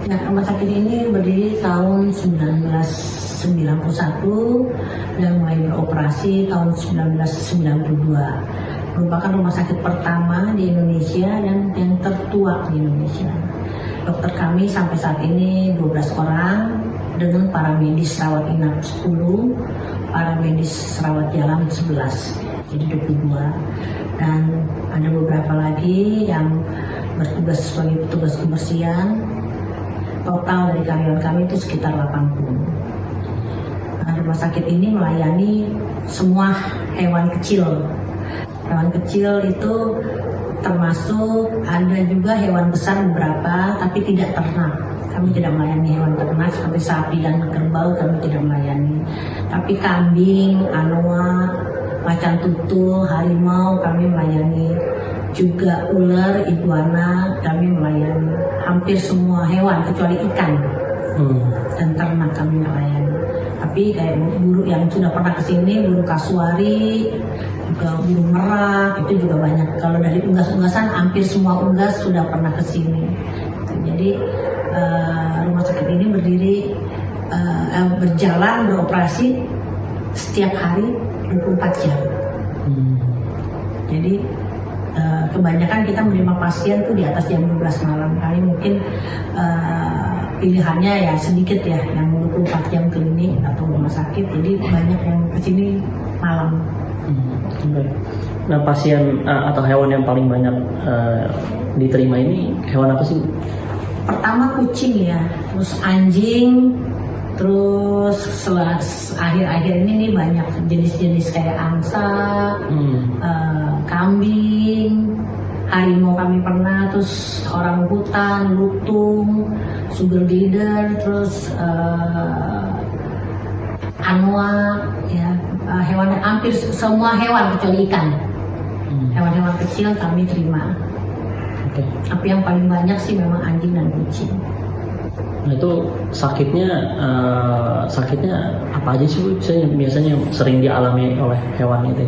Ya, rumah sakit ini berdiri tahun 1991 dan mulai beroperasi tahun 1992. Merupakan rumah sakit pertama di Indonesia dan yang tertua di Indonesia. Dokter kami sampai saat ini 12 orang dengan para medis rawat inap 10, para medis rawat jalan 11, jadi 22. Dan ada beberapa lagi yang bertugas sebagai petugas kebersihan. Total dari karyawan kami itu sekitar 80. Nah, rumah sakit ini melayani semua hewan kecil. Hewan kecil itu termasuk ada juga hewan besar beberapa, tapi tidak ternak. Kami tidak melayani hewan ternak seperti sapi dan kerbau, kami tidak melayani. Tapi kambing, anoa, macan tutul, harimau kami melayani. Juga ular, iguana kami melayani. Hampir semua hewan kecuali ikan dan ternak kami melayani. Tapi kayak burung yang sudah pernah kesini, burung kasuari, juga burung merak, itu juga banyak. Kalau dari unggas-unggasan, hampir semua unggas sudah pernah kesini. Jadi rumah sakit ini berjalan, beroperasi setiap hari 24 jam. Jadi kebanyakan kita menerima pasien tuh di atas jam 12 malam. Kali mungkin pilihannya ya sedikit ya, yang 24 jam klinik atau rumah sakit. Jadi banyak yang kesini malam. Nah, pasien atau hewan yang paling banyak diterima ini hewan apa sih? Pertama kucing ya, terus anjing, terus akhir-akhir ini nih banyak jenis-jenis kayak angsa, kambing, harimau kami pernah, terus orang hutan, lutung, sugar glider, terus anoa, ya, hewan hampir semua hewan kecuali ikan. Hewan-hewan kecil kami terima. Tapi yang paling banyak sih memang anjing dan kucing. Nah, itu sakitnya apa aja sih Bu? Biasanya sering dialami oleh hewan itu?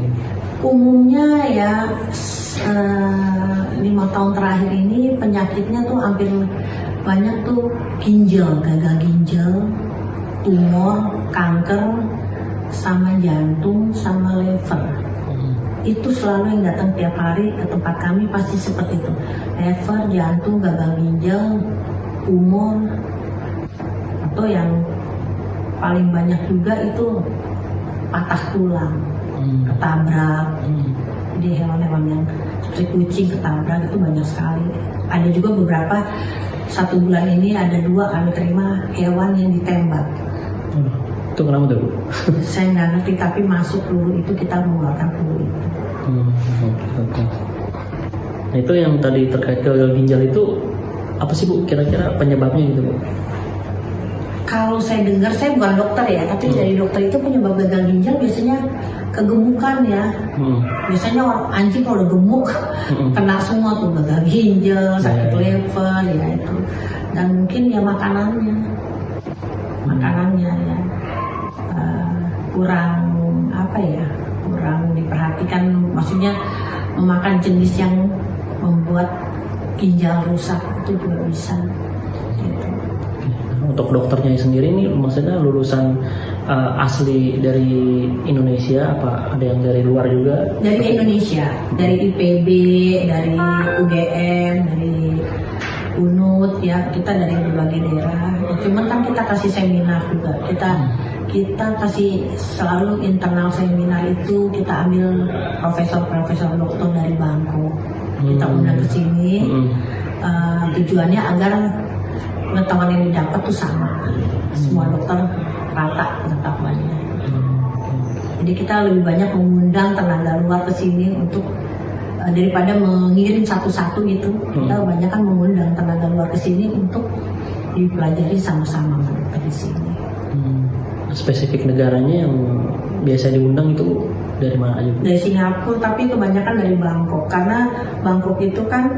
Umumnya ya 5 tahun terakhir ini penyakitnya tuh hampir banyak tuh ginjal, gagal ginjal, tumor, kanker, sama jantung, sama liver. Itu selalu yang datang tiap hari ke tempat kami pasti seperti itu. Liver, jantung, gagal ginjal, tumor, atau yang paling banyak juga itu patah tulang, ketabrak. Jadi hewan-hewan yang seperti kucing ketabrak itu banyak sekali. Ada juga beberapa, 1 bulan ini ada 2 kami terima hewan yang ditembak. Itu kenapa tuh Bu? Saya nggak ngerti, tapi masuk peluru itu kita mengeluarkan peluru itu. Nah, itu yang tadi terkait gagal ginjal itu apa sih Bu kira-kira penyebabnya gitu Bu? Kalau saya dengar, saya bukan dokter ya, tapi dari dokter itu penyebab gagal ginjal biasanya kegemukan ya. Biasanya anjing kalau udah gemuk kena semua tuh, gagal ginjal, sakit liver ya itu. Dan mungkin ya makanannya ya kurang diperhatikan, maksudnya memakan jenis yang membuat ginjal rusak itu juga bisa gitu. Untuk dokternya sendiri ini maksudnya lulusan asli dari Indonesia apa ada yang dari luar juga? Dari Indonesia, dari IPB, dari UGM, dari UNUT ya, kita dari berbagai daerah. Cuman kan kita kasih seminar juga, kita kasih selalu internal seminar itu, kita ambil profesor dokter dari Bangkok, kita undang ke sini. Tujuannya agar pengetahuan yang didapat tuh sama, semua dokter rata pengetahuannya. Jadi kita lebih banyak mengundang tenaga luar ke sini untuk daripada mengirim satu-satu gitu, kita banyak kan mengundang tenaga luar ke sini untuk dipelajari sama-sama di sini. Spesifik negaranya yang biasa diundang itu dari mana aja? Dari Singapura, tapi kebanyakan dari Bangkok, karena Bangkok itu kan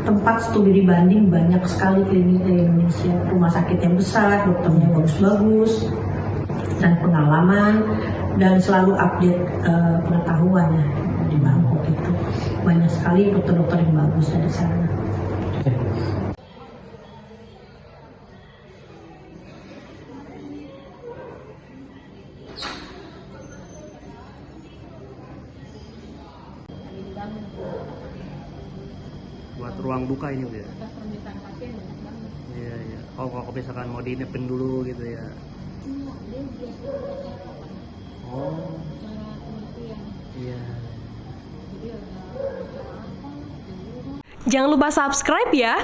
tempat studi banding banyak sekali klinik dari Indonesia, rumah sakit yang besar, dokternya bagus-bagus, dan pengalaman, dan selalu update pengetahuan ya di Bangkok itu banyak sekali dokter-dokter yang bagus dari sana. Buat ruang duka ini Bu ya? Atas permintaan pasien banyak banget. Iya, iya. Oh, kalau misalkan mau diinepin dulu gitu ya? Dia biasa Oh, cara pengertian. iya. Jadi ada cara apa? Jangan lupa subscribe ya.